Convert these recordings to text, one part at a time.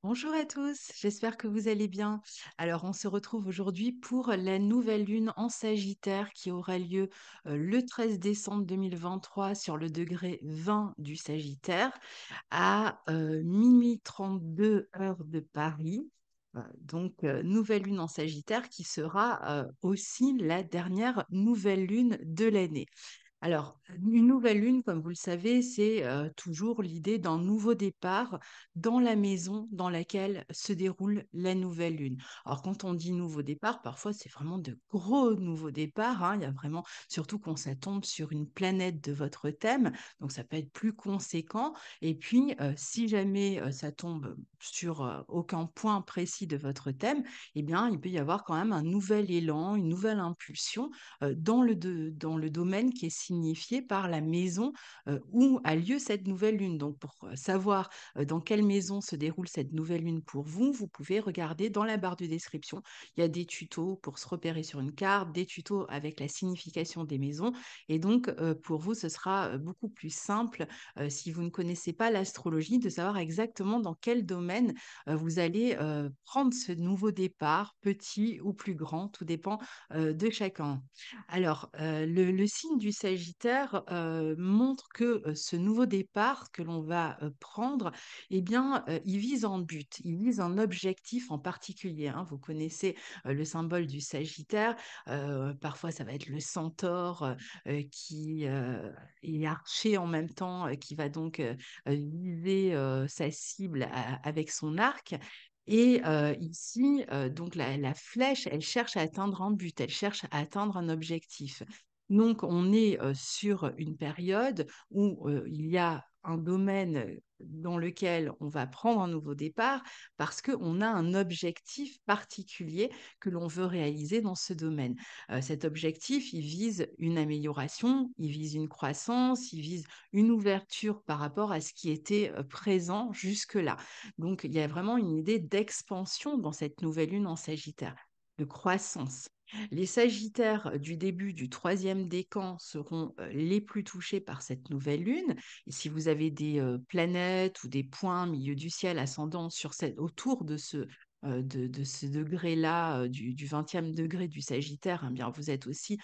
Bonjour à tous, j'espère que vous allez bien. Alors, on se retrouve aujourd'hui pour la nouvelle lune en Sagittaire qui aura lieu le 13 décembre 2023 sur le degré 20 du Sagittaire à minuit 32 heure de Paris. Nouvelle lune en Sagittaire qui sera aussi la dernière nouvelle lune de l'année. Alors, une nouvelle lune, comme vous le savez, c'est toujours l'idée d'un nouveau départ dans la maison dans laquelle se déroule la nouvelle lune. Alors, quand on dit nouveau départ, parfois c'est vraiment de gros nouveaux départs, hein. Il y a vraiment, surtout quand ça tombe sur une planète de votre thème, donc ça peut être plus conséquent. Et puis, si jamais ça tombe sur aucun point précis de votre thème, eh bien, il peut y avoir quand même un nouvel élan, une nouvelle impulsion dans le domaine qui est signifié par la maison où a lieu cette nouvelle lune. Donc, pour savoir dans quelle maison se déroule cette nouvelle lune pour vous, vous pouvez regarder dans la barre de description. Il y a des tutos pour se repérer sur une carte, des tutos avec la signification des maisons. Et donc, pour vous, ce sera beaucoup plus simple, si vous ne connaissez pas l'astrologie, de savoir exactement dans quel domaine vous allez prendre ce nouveau départ, petit ou plus grand, tout dépend de chacun. Alors, le signe du Sagittaire montre que ce nouveau départ que l'on va prendre, eh bien, il vise un but, il vise un objectif en particulier, hein. Vous connaissez le symbole du Sagittaire. Parfois, ça va être le centaure qui est archer en même temps, qui va donc viser sa cible avec son arc. Et ici, donc la flèche, elle cherche à atteindre un but, elle cherche à atteindre un objectif. Donc, on est sur une période où il y a un domaine dans lequel on va prendre un nouveau départ parce qu'on a un objectif particulier que l'on veut réaliser dans ce domaine. Cet objectif, il vise une amélioration, il vise une croissance, il vise une ouverture par rapport à ce qui était présent jusque-là. Donc, il y a vraiment une idée d'expansion dans cette nouvelle lune en Sagittaire, de croissance. Les Sagittaires du début du troisième décan seront les plus touchés par cette nouvelle lune. Et si vous avez des planètes ou des points milieu du ciel ascendant autour de ce degré-là, du 20e degré du Sagittaire, eh bien, vous êtes aussi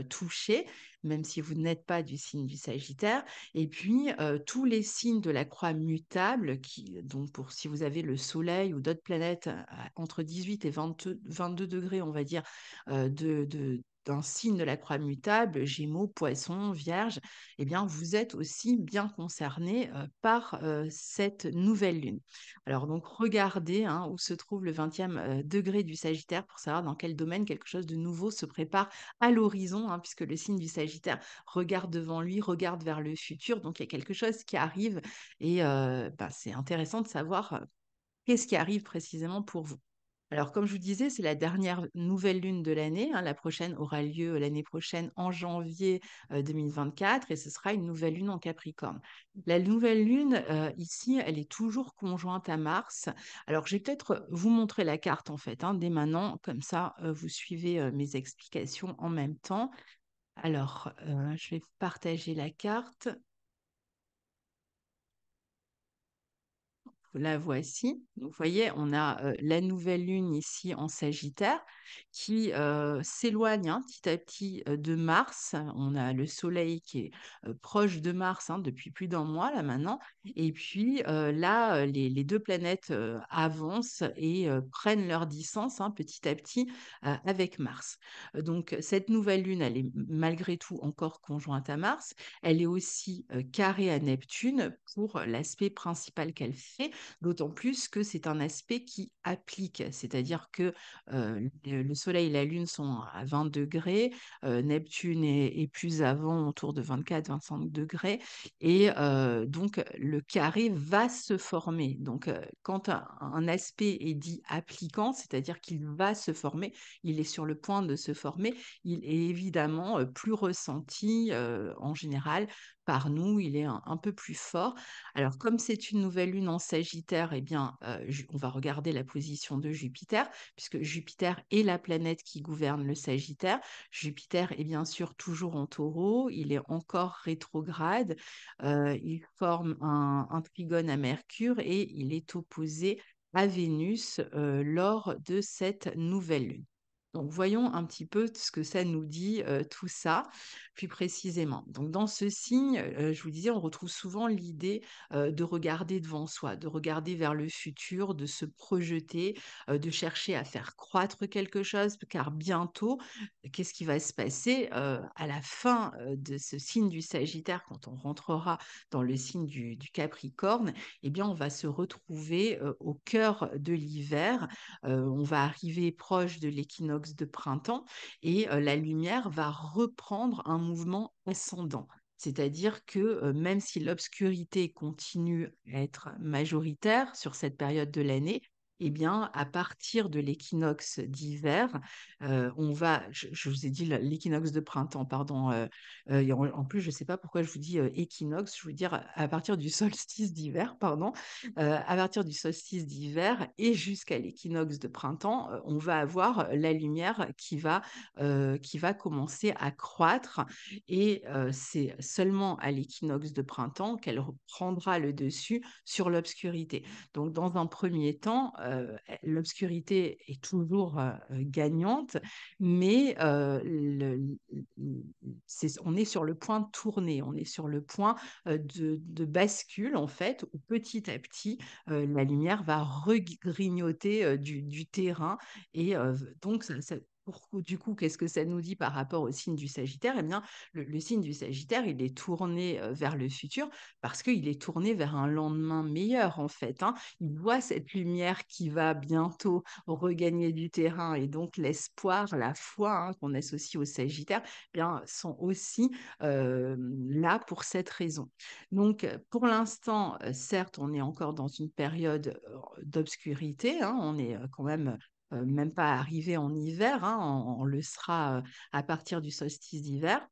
touchés, même si vous n'êtes pas du signe du Sagittaire. Et puis, tous les signes de la croix mutable, donc pour si vous avez le Soleil ou d'autres planètes entre 18 et 22 degrés, on va dire, d'un signe de la croix mutable, Gémeaux, Poissons, Vierge, eh bien, vous êtes aussi bien concernés par cette nouvelle lune. Alors, donc, regardez hein, où se trouve le 20e degré du Sagittaire pour savoir dans quel domaine quelque chose de nouveau se prépare à l'horizon, hein, puisque le signe du Sagittaire regarde devant lui, regarde vers le futur. Donc, il y a quelque chose qui arrive et c'est intéressant de savoir qu'est-ce qui arrive précisément pour vous. Alors, comme je vous disais, c'est la dernière nouvelle lune de l'année, hein. La prochaine aura lieu l'année prochaine en janvier 2024 et ce sera une nouvelle lune en Capricorne. La nouvelle lune, ici, elle est toujours conjointe à Mars. Alors, je vais peut-être vous montrer la carte en fait, hein, dès maintenant, comme ça, vous suivez mes explications en même temps. Alors, je vais partager la carte. La voici. Donc, vous voyez, on a la nouvelle lune ici en Sagittaire qui s'éloigne hein, petit à petit de Mars. On a le Soleil qui est proche de Mars hein, depuis plus d'un mois là maintenant. Et puis là, les deux planètes avancent et prennent leur distance hein, petit à petit avec Mars. Donc cette nouvelle lune, elle est malgré tout encore conjointe à Mars. Elle est aussi carrée à Neptune pour l'aspect principal qu'elle fait. D'autant plus que c'est un aspect qui applique, c'est-à-dire que le Soleil et la Lune sont à 20 degrés, Neptune est plus avant, autour de 24-25 degrés, et donc le carré va se former. Donc quand un aspect est dit appliquant, c'est-à-dire qu'il va se former, il est sur le point de se former, il est évidemment plus ressenti en général par nous, il est un peu plus fort. Alors, comme c'est une nouvelle lune en Sagittaire, eh bien, on va regarder la position de Jupiter, puisque Jupiter est la planète qui gouverne le Sagittaire. Jupiter est bien sûr toujours en Taureau, il est encore rétrograde, il forme un trigone à Mercure et il est opposé à Vénus lors de cette nouvelle lune. Donc, voyons un petit peu ce que ça nous dit, tout ça, plus précisément. Donc, dans ce signe, je vous disais, on retrouve souvent l'idée de regarder devant soi, de regarder vers le futur, de se projeter, de chercher à faire croître quelque chose, car bientôt, qu'est-ce qui va se passer à la fin de ce signe du Sagittaire, quand on rentrera dans le signe du Capricorne, eh bien, on va se retrouver au cœur de l'hiver. On va arriver proche de l'équinoxe de printemps et la lumière va reprendre un mouvement ascendant. C'est-à-dire que même si l'obscurité continue à être majoritaire sur cette période de l'année, eh bien, à partir de l'équinoxe d'hiver, je vous ai dit l'équinoxe de printemps, pardon. Et en plus, je ne sais pas pourquoi je vous dis équinoxe, je veux dire à partir du solstice d'hiver, pardon. À partir du solstice d'hiver et jusqu'à l'équinoxe de printemps, on va avoir la lumière qui va commencer à croître et c'est seulement à l'équinoxe de printemps qu'elle reprendra le dessus sur l'obscurité. Donc dans un premier temps, l'obscurité est toujours, gagnante, mais on est sur le point de tourner, on est sur le point, de bascule en fait, où petit à petit, la lumière va regrignoter, du terrain et donc du coup, qu'est-ce que ça nous dit par rapport au signe du Sagittaire? Eh bien, le signe du Sagittaire, il est tourné, vers le futur parce qu'il est tourné vers un lendemain meilleur, en fait, hein. Il voit cette lumière qui va bientôt regagner du terrain et donc l'espoir, la foi, hein, qu'on associe au Sagittaire, eh bien, sont aussi, là pour cette raison. Donc, pour l'instant, certes, on est encore dans une période, d'obscurité, hein, on est, quand même pas arrivé en hiver, hein, on le sera, à partir du solstice d'hiver.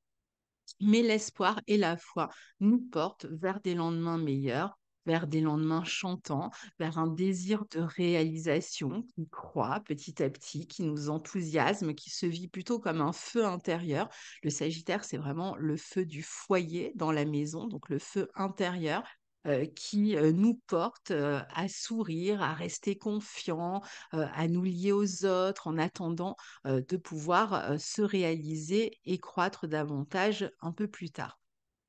Mais l'espoir et la foi nous portent vers des lendemains meilleurs, vers des lendemains chantants, vers un désir de réalisation qui croît petit à petit, qui nous enthousiasme, qui se vit plutôt comme un feu intérieur. Le Sagittaire, c'est vraiment le feu du foyer dans la maison, donc le feu intérieur. Qui nous porte à sourire, à rester confiants, à nous lier aux autres en attendant de pouvoir se réaliser et croître davantage un peu plus tard.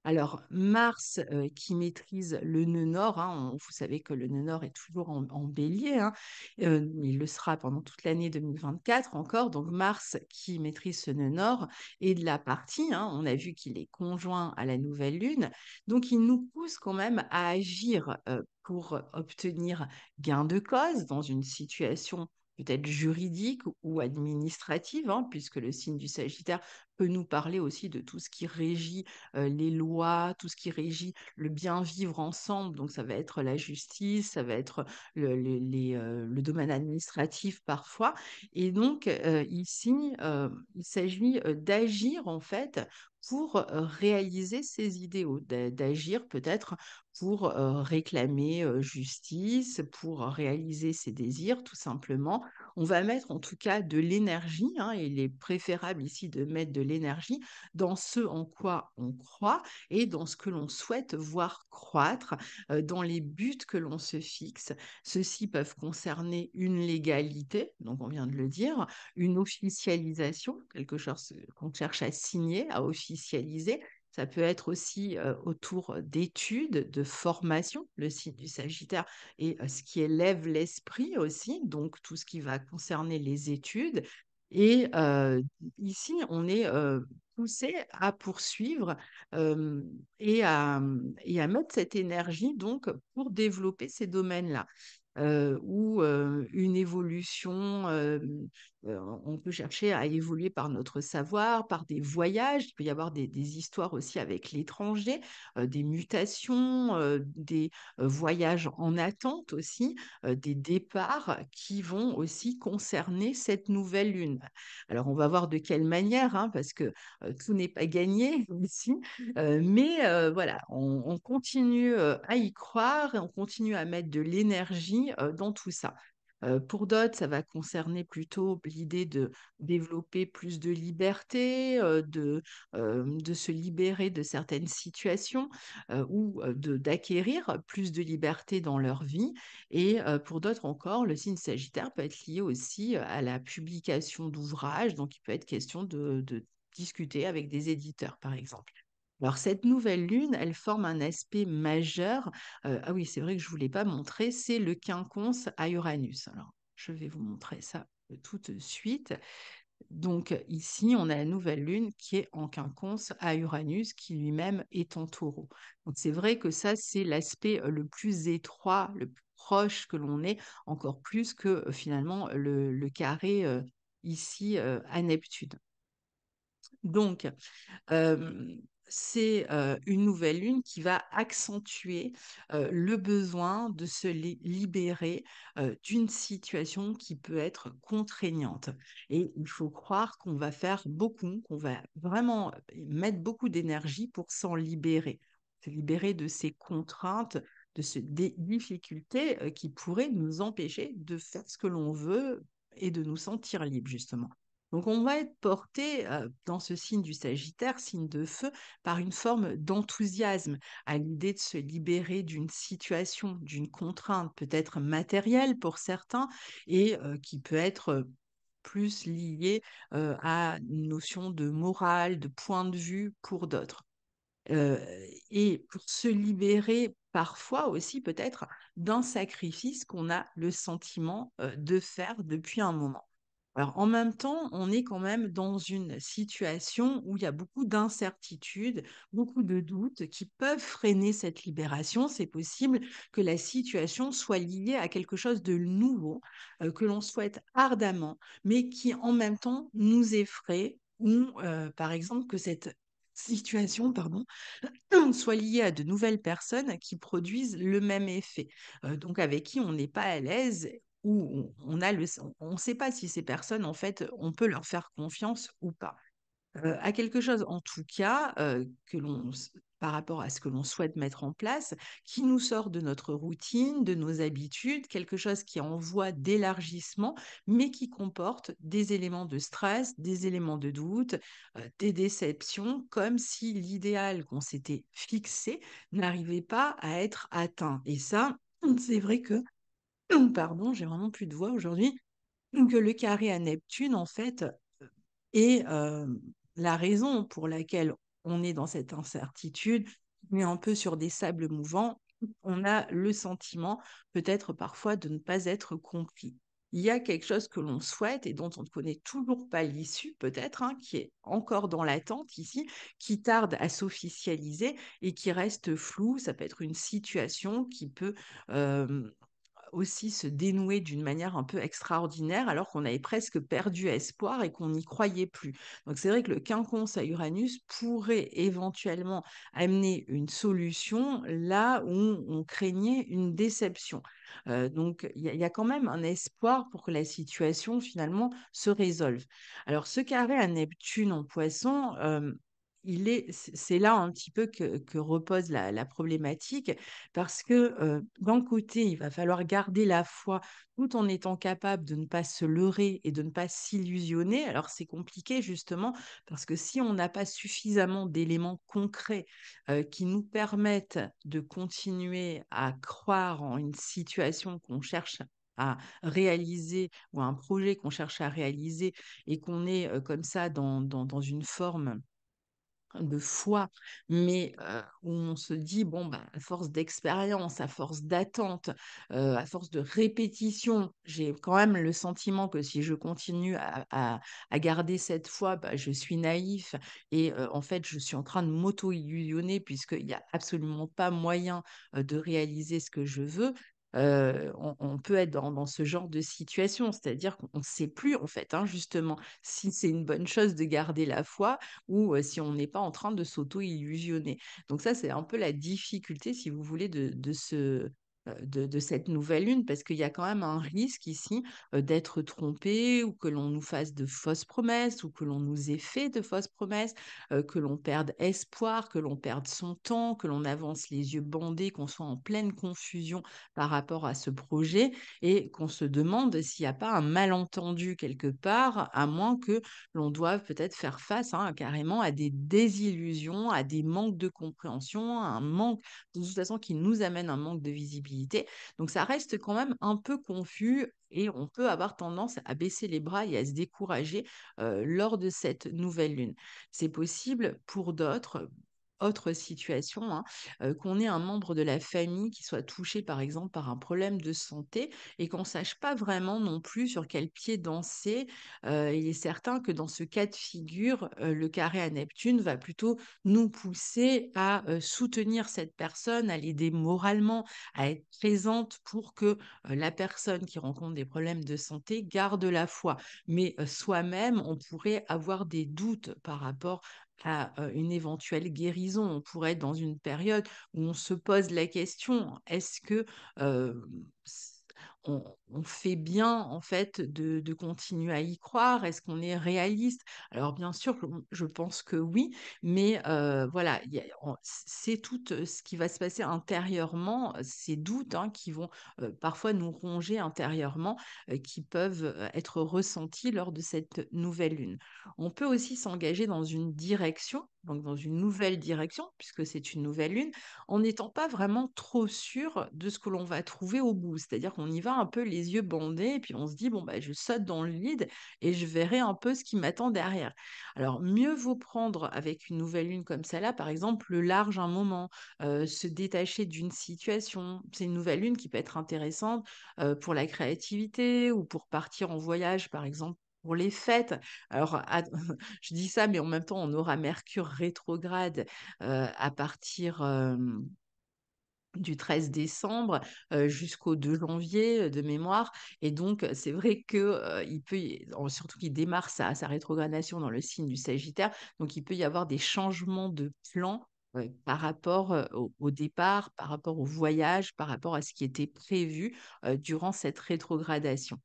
Alors, Mars, qui maîtrise le nœud nord, hein, vous savez que le nœud nord est toujours en bélier, hein, il le sera pendant toute l'année 2024 encore. Donc, Mars qui maîtrise ce nœud nord est de la partie, hein, on a vu qu'il est conjoint à la nouvelle lune. Donc, il nous pousse quand même à agir pour obtenir gain de cause dans une situation peut-être juridique ou administrative, hein, puisque le signe du Sagittaire peut nous parler aussi de tout ce qui régit les lois, tout ce qui régit le bien vivre ensemble. Donc, ça va être la justice, ça va être le domaine administratif parfois. Et donc, ici, il s'agit d'agir en fait pour réaliser ses idéaux, d'agir peut-être pour réclamer justice, pour réaliser ses désirs, tout simplement. On va mettre en tout cas de l'énergie, hein, il est préférable ici de mettre de l'énergie dans ce en quoi on croit et dans ce que l'on souhaite voir croître, dans les buts que l'on se fixe. Ceux-ci peuvent concerner une légalité, donc on vient de le dire, une officialisation, quelque chose qu'on cherche à signer, à officialiser. Ça peut être aussi autour d'études, de formation, le signe du Sagittaire, et ce qui élève l'esprit aussi, donc tout ce qui va concerner les études. Et ici, on est poussé à poursuivre et à mettre cette énergie donc pour développer ces domaines-là. Ou une évolution, on peut chercher à évoluer par notre savoir, par des voyages. Il peut y avoir des histoires aussi avec l'étranger, des mutations, des voyages en attente aussi, des départs qui vont aussi concerner cette nouvelle lune. Alors, on va voir de quelle manière, hein, parce que tout n'est pas gagné ici, mais voilà, on continue à y croire et on continue à mettre de l'énergie dans tout ça. Pour d'autres, ça va concerner plutôt l'idée de développer plus de liberté, de se libérer de certaines situations, ou d'acquérir plus de liberté dans leur vie. Et pour d'autres encore, le signe Sagittaire peut être lié aussi à la publication d'ouvrages, donc il peut être question de discuter avec des éditeurs, par exemple. Alors cette nouvelle lune, elle forme un aspect majeur. Ah oui, c'est vrai que je ne vous l'ai pas montré, c'est le quinconce à Uranus. Alors, je vais vous montrer ça tout de suite. Donc ici, on a la nouvelle lune qui est en quinconce à Uranus, qui lui-même est en taureau. Donc c'est vrai que ça, c'est l'aspect le plus étroit, le plus proche que l'on ait, encore plus que finalement le carré ici à Neptune. Donc, c'est une nouvelle lune qui va accentuer le besoin de se libérer d'une situation qui peut être contraignante. Et il faut croire qu'on va faire beaucoup, qu'on va vraiment mettre beaucoup d'énergie pour s'en libérer, se libérer de ces contraintes, de des difficultés qui pourraient nous empêcher de faire ce que l'on veut et de nous sentir libres, justement. Donc, on va être porté dans ce signe du Sagittaire, signe de feu, par une forme d'enthousiasme à l'idée de se libérer d'une situation, d'une contrainte peut-être matérielle pour certains et qui peut être plus liée à une notion de morale, de point de vue pour d'autres. Heu et pour se libérer parfois aussi peut-être d'un sacrifice qu'on a le sentiment, de faire depuis un moment. Alors en même temps, on est quand même dans une situation où il y a beaucoup d'incertitudes, beaucoup de doutes qui peuvent freiner cette libération. C'est possible que la situation soit liée à quelque chose de nouveau, que l'on souhaite ardemment, mais qui en même temps nous effraie ou, par exemple que cette situation, pardon, soit lié à de nouvelles personnes qui produisent le même effet, donc avec qui on n'est pas à l'aise ou on a on ne sait pas si ces personnes, en fait, on peut leur faire confiance ou pas. À quelque chose en tout cas, que l'on s par rapport à ce que l'on souhaite mettre en place, qui nous sort de notre routine, de nos habitudes, quelque chose qui est en voie d'élargissement, mais qui comporte des éléments de stress, des éléments de doute, des déceptions, comme si l'idéal qu'on s'était fixé n'arrivait pas à être atteint. Et ça, c'est vrai que pardon, j'ai vraiment plus de voix aujourd'hui, que le carré à Neptune, en fait, et la raison pour laquelle on est dans cette incertitude, on est un peu sur des sables mouvants, on a le sentiment peut-être parfois de ne pas être compris. Il y a quelque chose que l'on souhaite et dont on ne connaît toujours pas l'issue peut-être, hein, qui est encore dans l'attente ici, qui tarde à s'officialiser et qui reste flou. Ça peut être une situation qui peut aussi se dénouer d'une manière un peu extraordinaire alors qu'on avait presque perdu espoir et qu'on n'y croyait plus. Donc c'est vrai que le quinconce à Uranus pourrait éventuellement amener une solution là où on craignait une déception. Donc il y a quand même un espoir pour que la situation finalement se résolve. Alors ce carré à Neptune en Poisson, c'est là un petit peu que repose la problématique parce que, d'un côté, il va falloir garder la foi tout en étant capable de ne pas se leurrer et de ne pas s'illusionner. Alors c'est compliqué justement parce que si on n'a pas suffisamment d'éléments concrets, qui nous permettent de continuer à croire en une situation qu'on cherche à réaliser ou un projet qu'on cherche à réaliser et qu'on est, comme ça dans une forme de foi, mais où on se dit: «Bon, bah, à force d'expérience, à force d'attente, à force de répétition, j'ai quand même le sentiment que si je continue à garder cette foi, bah, je suis naïf et en fait, je suis en train de m'auto-illusionner puisqu'il y a absolument pas moyen, de réaliser ce que je veux». On peut être dans ce genre de situation, c'est-à-dire qu'on ne sait plus, en fait, hein, justement, si c'est une bonne chose de garder la foi ou si on n'est pas en train de s'auto-illusionner. Donc ça, c'est un peu la difficulté, si vous voulez, de cette nouvelle lune, parce qu'il y a quand même un risque ici d'être trompé ou que l'on nous fasse de fausses promesses ou que l'on nous ait fait de fausses promesses, que l'on perde espoir, que l'on perde son temps, que l'on avance les yeux bandés, qu'on soit en pleine confusion par rapport à ce projet et qu'on se demande s'il n'y a pas un malentendu quelque part, à moins que l'on doive peut-être faire face hein, carrément à des désillusions, à des manques de compréhension, à un manque de toute façon qui nous amène un manque de visibilité. Donc ça reste quand même un peu confus et on peut avoir tendance à baisser les bras et à se décourager lors de cette nouvelle lune. C'est possible pour d'autres. Autre situation, hein, qu'on ait un membre de la famille qui soit touché par exemple par un problème de santé et qu'on ne sache pas vraiment non plus sur quel pied danser. Il est certain que dans ce cas de figure, le carré à Neptune va plutôt nous pousser à soutenir cette personne, à l'aider moralement, à être présente pour que la personne qui rencontre des problèmes de santé garde la foi. Mais soi-même, on pourrait avoir des doutes par rapport à une éventuelle guérison. On pourrait être dans une période où on se pose la question, est-ce que euh, on fait bien en fait de continuer à y croire? Est-ce qu'on est réaliste? Alors bien sûr, je pense que oui, mais voilà, c'est tout ce qui va se passer intérieurement, ces doutes hein, qui vont parfois nous ronger intérieurement, qui peuvent être ressentis lors de cette nouvelle lune. On peut aussi s'engager dans une direction, donc dans une nouvelle direction, puisque c'est une nouvelle lune, en n'étant pas vraiment trop sûr de ce que l'on va trouver au bout. C'est-à-dire qu'on y va un peu les yeux bandés et puis on se dit, bon, bah, je saute dans le vide et je verrai un peu ce qui m'attend derrière. Alors, mieux vaut prendre avec une nouvelle lune comme celle-là, par exemple, le large un moment, se détacher d'une situation. C'est une nouvelle lune qui peut être intéressante pour la créativité ou pour partir en voyage, par exemple. Pour les fêtes. Alors, je dis ça, mais en même temps, on aura Mercure rétrograde à partir du 13 décembre jusqu'au 2 janvier de mémoire. Et donc, c'est vrai que surtout qu'il démarre sa rétrogradation dans le signe du Sagittaire, donc il peut y avoir des changements de plan par rapport au départ, par rapport au voyage, par rapport à ce qui était prévu durant cette rétrogradation.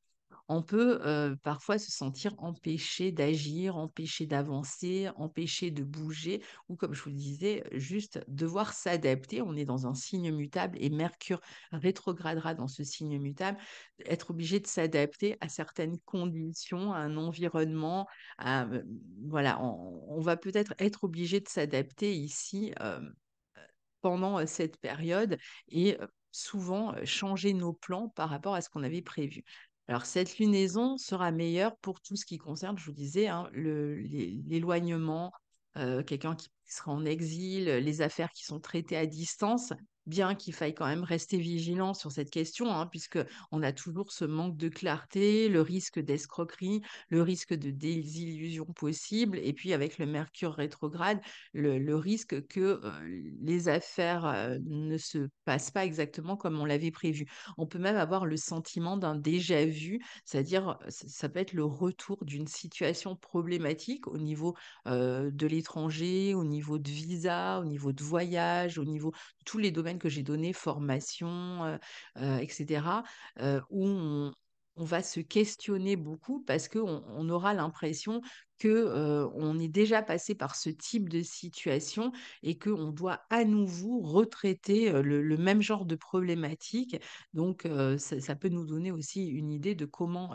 On peut parfois se sentir empêché d'agir, empêché d'avancer, empêché de bouger, ou comme je vous le disais, juste devoir s'adapter. On est dans un signe mutable et Mercure rétrogradera dans ce signe mutable, être obligé de s'adapter à certaines conditions, à un environnement. Voilà, on va peut-être être obligé de s'adapter ici pendant cette période et souvent changer nos plans par rapport à ce qu'on avait prévu. Alors, cette lunaison sera meilleure pour tout ce qui concerne, je vous disais, hein, l'éloignement, quelqu'un qui sera en exil, les affaires qui sont traitées à distance, bien qu'il faille quand même rester vigilant sur cette question, hein, puisque on a toujours ce manque de clarté, le risque d'escroquerie, le risque de désillusion possible, et puis avec le Mercure rétrograde, le risque que les affaires ne se passent pas exactement comme on l'avait prévu. On peut même avoir le sentiment d'un déjà vu, c'est-à-dire ça peut être le retour d'une situation problématique au niveau de l'étranger, au niveau de visa, au niveau de voyage, au niveau de tous les domaines que j'ai donnés, formation, etc., où on va se questionner beaucoup parce qu'on aura l'impression que on est déjà passé par ce type de situation et qu'on doit à nouveau retraiter le même genre de problématique. Donc, ça peut nous donner aussi une idée de comment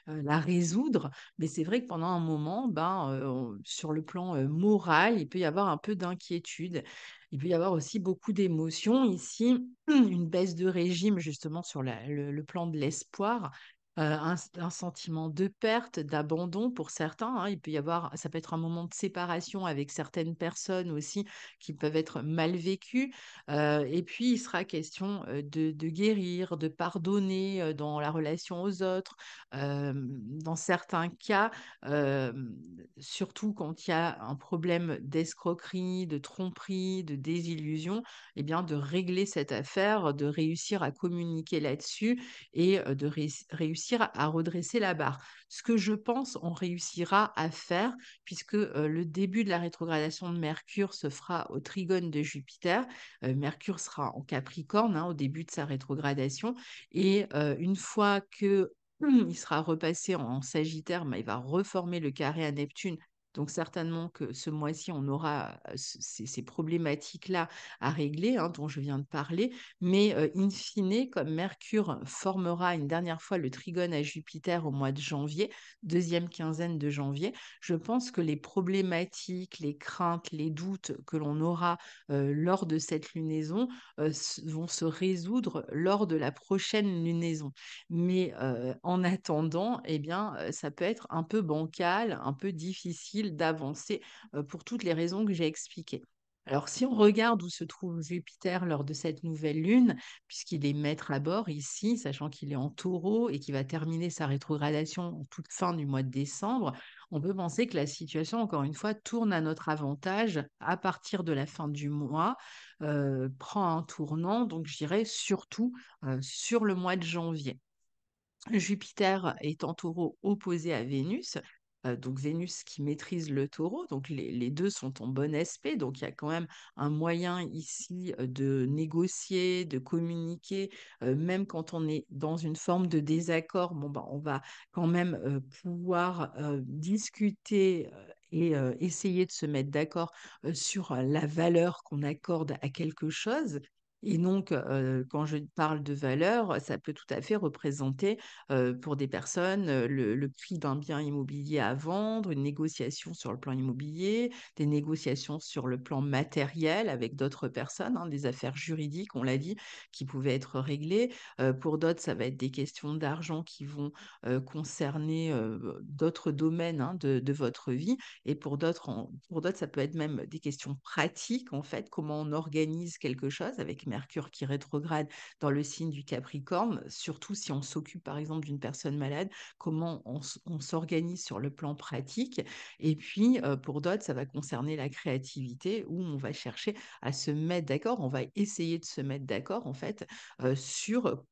la résoudre. Mais c'est vrai que pendant un moment, ben, sur le plan moral, il peut y avoir un peu d'inquiétude. Il peut y avoir aussi beaucoup d'émotions ici, une baisse de régime justement sur le plan de l'espoir, un sentiment de perte, d'abandon pour certains, hein. Il peut y avoir, ça peut être un moment de séparation avec certaines personnes aussi qui peuvent être mal vécues. Et puis, il sera question de guérir, de pardonner dans la relation aux autres. Dans certains cas, euh, surtout quand il y a un problème d'escroquerie, de tromperie, de désillusion, eh bien, de régler cette affaire, de réussir à communiquer là-dessus et de réussir réussir à redresser la barre. Ce que je pense on réussira à faire, puisque le début de la rétrogradation de Mercure se fera au trigone de Jupiter. Mercure sera en Capricorne hein, au début de sa rétrogradation. Et une fois que il sera repassé en Sagittaire, mais il va reformer le carré à Neptune. Donc certainement que ce mois-ci, on aura ces problématiques-là à régler, hein, dont je viens de parler. Mais in fine, comme Mercure formera une dernière fois le trigone à Jupiter au mois de janvier, deuxième quinzaine de janvier, je pense que les problématiques, les craintes, les doutes que l'on aura lors de cette lunaison vont se résoudre lors de la prochaine lunaison. Mais en attendant, eh bien, ça peut être un peu bancal, un peu difficile d'avancer pour toutes les raisons que j'ai expliquées. Alors, si on regarde où se trouve Jupiter lors de cette nouvelle lune, puisqu'il est maître à bord ici, sachant qu'il est en taureau et qu'il va terminer sa rétrogradation en toute fin du mois de décembre, on peut penser que la situation, encore une fois, tourne à notre avantage à partir de la fin du mois, prend un tournant, donc je dirais surtout sur le mois de janvier. Jupiter est en taureau opposé à Vénus, donc Vénus qui maîtrise le taureau, donc les deux sont en bon aspect, donc il y a quand même un moyen ici de négocier, de communiquer, même quand on est dans une forme de désaccord, bon, ben, on va quand même pouvoir discuter et essayer de se mettre d'accord sur la valeur qu'on accorde à quelque chose. Et donc, quand je parle de valeur, ça peut tout à fait représenter pour des personnes, le prix d'un bien immobilier à vendre, une négociation sur le plan immobilier, des négociations sur le plan matériel avec d'autres personnes, hein, des affaires juridiques, on l'a dit, qui pouvaient être réglées. Pour d'autres, ça va être des questions d'argent qui vont concerner d'autres domaines hein, de votre vie. Et pour d'autres, ça peut être même des questions pratiques, en fait, comment on organise quelque chose avec Mercure qui rétrograde dans le signe du Capricorne, surtout si on s'occupe par exemple d'une personne malade, comment on s'organise sur le plan pratique. Et puis pour d'autres, ça va concerner la créativité où on va chercher à se mettre d'accord, on va essayer de se mettre d'accord en fait sur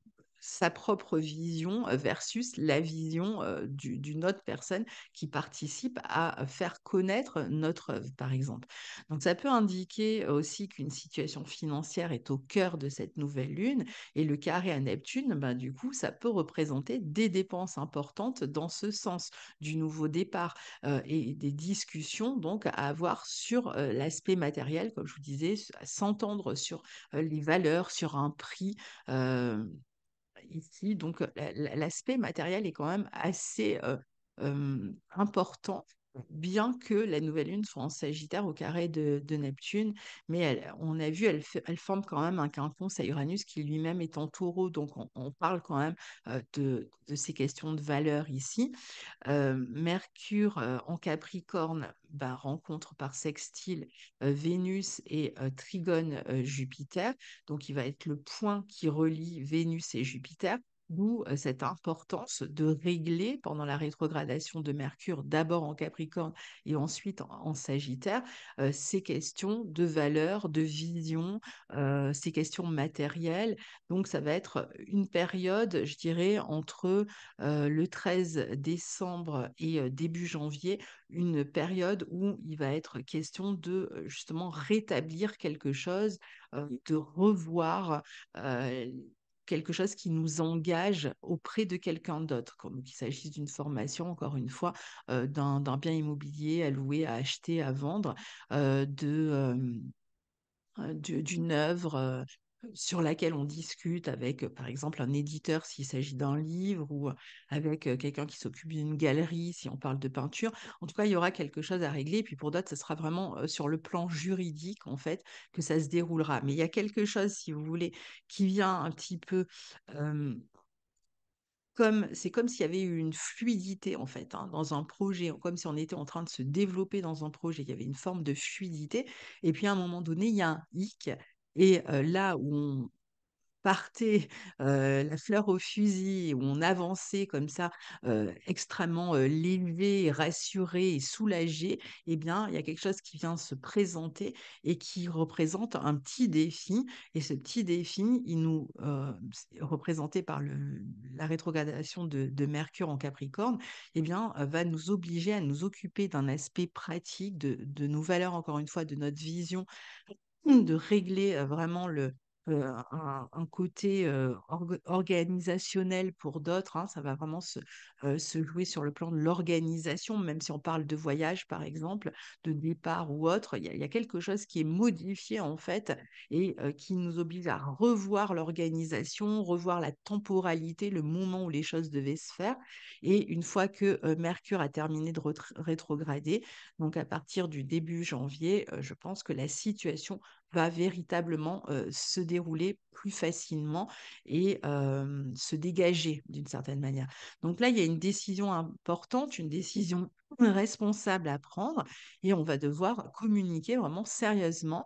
sa propre vision versus la vision d'une autre personne qui participe à faire connaître notre œuvre, par exemple. Donc, ça peut indiquer aussi qu'une situation financière est au cœur de cette nouvelle lune et le carré à Neptune, ben, du coup, ça peut représenter des dépenses importantes dans ce sens du nouveau départ et des discussions donc à avoir sur l'aspect matériel, comme je vous disais, à s'entendre sur les valeurs, sur un prix. euh, Ici. Donc, l'aspect matériel est quand même assez important, bien que la nouvelle lune soit en Sagittaire au carré de Neptune. Mais on a vu, elle forme quand même un quinconce à Uranus qui lui-même est en taureau. Donc, on parle quand même de ces questions de valeur ici. Mercure en Capricorne bah, rencontre par sextile Vénus et trigone Jupiter. Donc, il va être le point qui relie Vénus et Jupiter. D'où cette importance de régler pendant la rétrogradation de Mercure, d'abord en Capricorne et ensuite en Sagittaire, ces questions de valeur, de vision, ces questions matérielles. Donc, ça va être une période, je dirais, entre le 13 décembre et début janvier, une période où il va être question de justement rétablir quelque chose, de revoir euh, quelque chose qui nous engage auprès de quelqu'un d'autre, comme qu'il s'agisse d'une formation, encore une fois, d'un bien immobilier à louer, à acheter, à vendre, d'une œuvre sur laquelle on discute avec, par exemple, un éditeur s'il s'agit d'un livre ou avec quelqu'un qui s'occupe d'une galerie si on parle de peinture. En tout cas, il y aura quelque chose à régler. Et puis pour d'autres, ce sera vraiment sur le plan juridique, en fait, que ça se déroulera. Mais il y a quelque chose, si vous voulez, qui vient un petit peu euh, c'est comme s'il y avait eu une fluidité en fait hein, dans un projet, comme si on était en train de se développer dans un projet. Il y avait une forme de fluidité. Et puis à un moment donné, il y a un hic. Et là où partait, la fleur au fusil, où on avançait comme ça, extrêmement, lélevés, rassurés et soulagés, eh bien, il y a quelque chose qui vient se présenter et qui représente un petit défi et ce petit défi, il nous, c'est représenté par le la rétrogradation de Mercure en Capricorne, eh bien, va nous obliger à nous occuper d'un aspect pratique de nos valeurs, encore une fois, de notre vision de régler, vraiment un côté, organisationnel pour d'autres, hein. Ça va vraiment se jouer sur le plan de l'organisation, même si on parle de voyage, par exemple, de départ ou autre. Il y a quelque chose qui est modifié, en fait et qui nous oblige à revoir l'organisation, revoir la temporalité, le moment où les choses devaient se faire et une fois que, Mercure a terminé de rétrograder, donc à partir du début janvier, je pense que la situation va véritablement, se dérouler plus facilement et se dégager d'une certaine manière. Donc là, il y a une décision importante, une décision responsable à prendre et on va devoir communiquer vraiment sérieusement,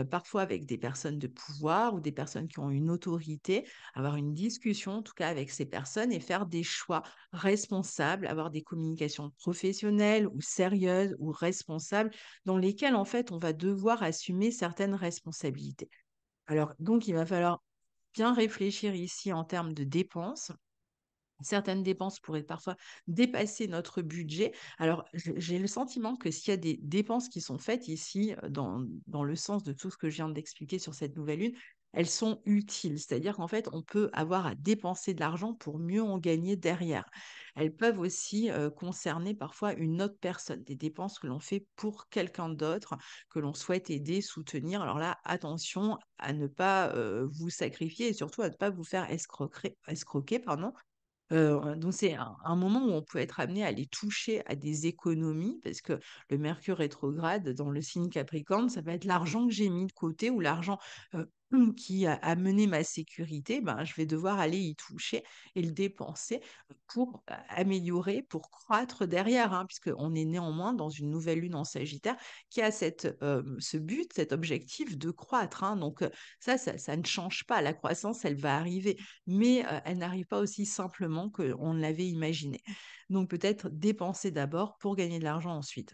parfois avec des personnes de pouvoir ou des personnes qui ont une autorité, avoir une discussion en tout cas avec ces personnes et faire des choix responsables, avoir des communications professionnelles ou sérieuses ou responsables dans lesquelles, en fait, on va devoir assumer certaines responsabilités. Alors, donc, il va falloir bien réfléchir ici en termes de dépenses. Certaines dépenses pourraient parfois dépasser notre budget. Alors, j'ai le sentiment que s'il y a des dépenses qui sont faites ici, dans le sens de tout ce que je viens d'expliquer sur cette nouvelle lune, elles sont utiles. C'est-à-dire qu'en fait, on peut avoir à dépenser de l'argent pour mieux en gagner derrière. Elles peuvent aussi concerner parfois une autre personne, des dépenses que l'on fait pour quelqu'un d'autre, que l'on souhaite aider, soutenir. Alors là, attention à ne pas vous sacrifier et surtout à ne pas vous faire escroquer, pardon, donc c'est un moment où on peut être amené à aller toucher à des économies parce que le Mercure rétrograde dans le signe Capricorne, ça va être l'argent que j'ai mis de côté ou l'argent, qui a amené ma sécurité, ben, je vais devoir aller y toucher et le dépenser pour améliorer, pour croître derrière, hein, puisqu'on est néanmoins dans une nouvelle lune en Sagittaire qui a ce but, cet objectif de croître, hein. Donc, ça ne change pas. La croissance, elle va arriver mais elle n'arrive pas aussi simplement qu'on l'avait imaginé. Donc peut-être dépenser d'abord pour gagner de l'argent ensuite.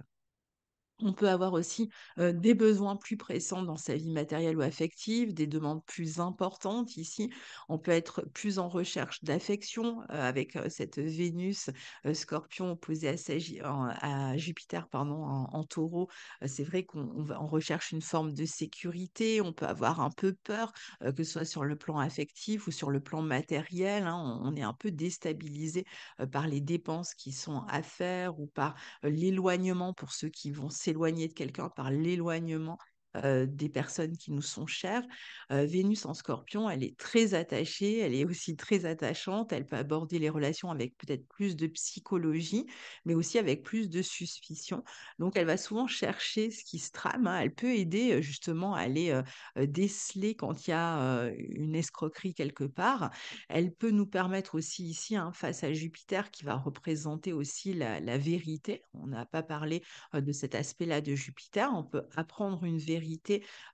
On peut avoir aussi, des besoins plus pressants dans sa vie matérielle ou affective, des demandes plus importantes ici. On peut être plus en recherche d'affection, avec, cette Vénus, Scorpion opposée à Jupiter pardon, en Taureau. C'est vrai on recherche une forme de sécurité, on peut avoir un peu peur, que ce soit sur le plan affectif ou sur le plan matériel, hein. On est un peu déstabilisé, par les dépenses qui sont à faire ou par l'éloignement pour ceux qui vont s'éloigner de quelqu'un par l'éloignement, des personnes qui nous sont chères. Vénus en Scorpion, elle est très attachée, elle est aussi très attachante, elle peut aborder les relations avec peut-être plus de psychologie, mais aussi avec plus de suspicion. Donc elle va souvent chercher ce qui se trame, hein. Elle peut aider, justement à aller, déceler quand il y a, une escroquerie quelque part. Elle peut nous permettre aussi ici, hein, face à Jupiter qui va représenter aussi la vérité. On n'a pas parlé, de cet aspect-là de Jupiter. On peut apprendre une vérité,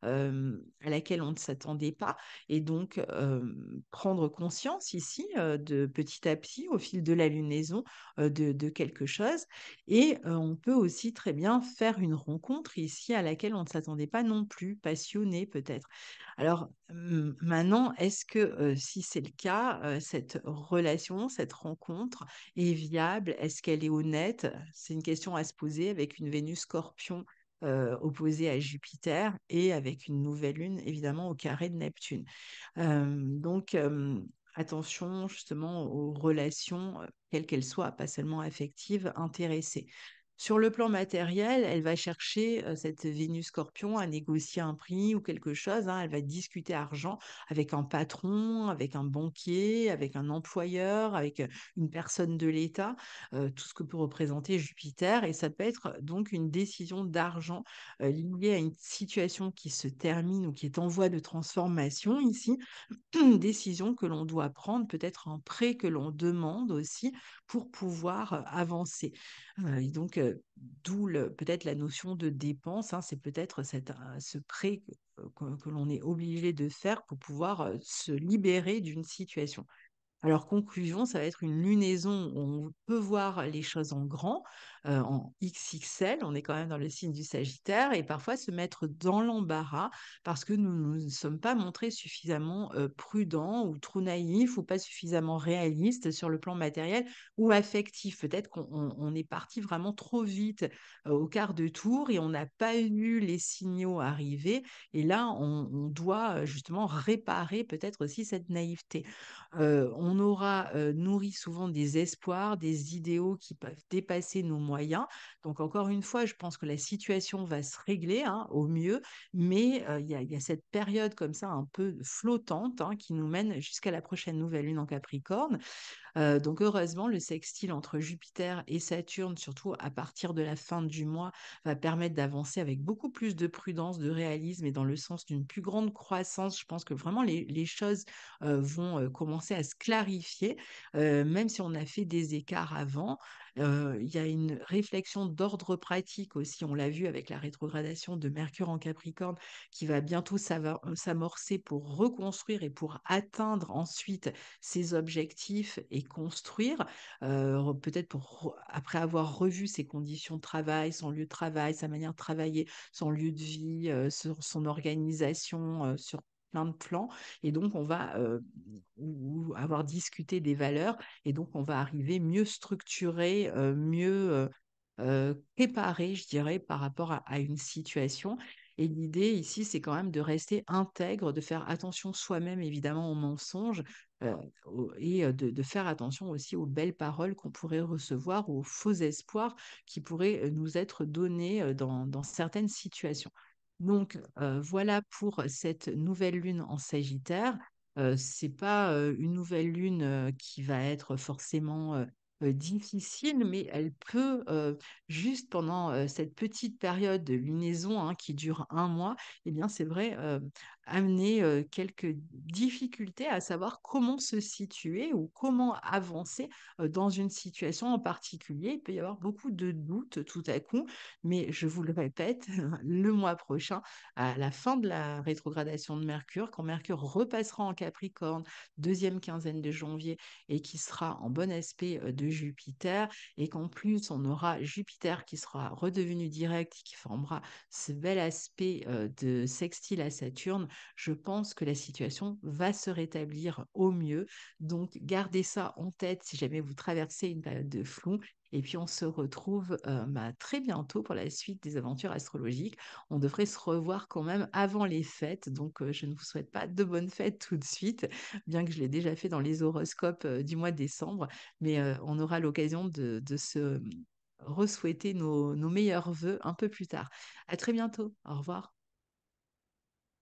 à laquelle on ne s'attendait pas et donc prendre conscience ici, de petit à petit, au fil de la lunaison, de quelque chose et on peut aussi très bien faire une rencontre ici à laquelle on ne s'attendait pas non plus, passionnée peut-être. Alors, maintenant, est-ce que, si c'est le cas, cette relation, cette rencontre est viable? Est-ce qu'elle est honnête? C'est une question à se poser avec une Vénus Scorpion, opposée à Jupiter et avec une nouvelle lune évidemment au carré de Neptune. Donc, attention justement aux relations, quelles qu'elles soient, pas seulement affectives, intéressées. Sur le plan matériel, elle va chercher, cette Vénus Scorpion à négocier un prix ou quelque chose, hein. Elle va discuter argent avec un patron, avec un banquier, avec un employeur, avec, une personne de l'État, tout ce que peut représenter Jupiter et ça peut être donc une décision d'argent, liée à une situation qui se termine ou qui est en voie de transformation ici une décision que l'on doit prendre, peut-être un prêt que l'on demande aussi pour pouvoir, avancer. Et donc, d'où peut-être la notion de dépense, hein. C'est peut-être ce prêt que l'on est obligé de faire pour pouvoir se libérer d'une situation. Alors, conclusion, ça va être une lunaison où on peut voir les choses en grand, en XXL. On est quand même dans le signe du Sagittaire et parfois se mettre dans l'embarras parce que nous ne nous sommes pas montrés suffisamment prudents ou trop naïfs ou pas suffisamment réalistes sur le plan matériel ou affectif. Peut-être qu'on est parti vraiment trop vite au quart de tour et on n'a pas eu les signaux arrivés. Et là, on doit justement réparer peut-être aussi cette naïveté. On aura nourri souvent des espoirs, des idéaux qui peuvent dépasser nos moyens. Donc encore une fois, je pense que la situation va se régler, hein, au mieux, mais il y a cette période comme ça un peu flottante, hein, qui nous mène jusqu'à la prochaine nouvelle lune en Capricorne. Donc heureusement, le sextile entre Jupiter et Saturne, surtout à partir de la fin du mois, va permettre d'avancer avec beaucoup plus de prudence, de réalisme et dans le sens d'une plus grande croissance. Je pense que vraiment les choses vont commencer à se clarifier, même si on a fait des écarts avant. Il y a une réflexion d'ordre pratique aussi, on l'a vu avec la rétrogradation de Mercure en Capricorne, qui va bientôt s'amorcer pour reconstruire et pour atteindre ensuite ses objectifs et construire, peut-être après avoir revu ses conditions de travail, son lieu de travail, sa manière de travailler, son lieu de vie, son organisation, sur plein de plans. Et donc, on va ou avoir discuté des valeurs et donc on va arriver mieux structuré, mieux préparé, je dirais, par rapport à une situation. Et l'idée ici, c'est quand même de rester intègre, de faire attention soi-même, évidemment, aux mensonges, et de faire attention aussi aux belles paroles qu'on pourrait recevoir, aux faux espoirs qui pourraient nous être donnés dans certaines situations. Donc, voilà pour cette nouvelle lune en Sagittaire. C'est pas une nouvelle lune qui va être forcément difficile, mais elle peut, juste pendant cette petite période de lunaison, hein, qui dure un mois, eh bien, c'est vrai, amener quelques difficultés à savoir comment se situer ou comment avancer dans une situation en particulier. Il peut y avoir beaucoup de doutes tout à coup, mais je vous le répète, le mois prochain, à la fin de la rétrogradation de Mercure, quand Mercure repassera en Capricorne, deuxième quinzaine de janvier, et qui sera en bon aspect de Jupiter, et qu'en plus on aura Jupiter qui sera redevenu direct, qui formera ce bel aspect de sextile à Saturne, je pense que la situation va se rétablir au mieux. Donc gardez ça en tête si jamais vous traversez une période de flou. Et puis on se retrouve très bientôt pour la suite des aventures astrologiques. On devrait se revoir quand même avant les fêtes, donc je ne vous souhaite pas de bonnes fêtes tout de suite, bien que je l'ai déjà fait dans les horoscopes du mois de décembre, mais on aura l'occasion de se ressouhaiter nos meilleurs vœux un peu plus tard. À très bientôt. Au revoir.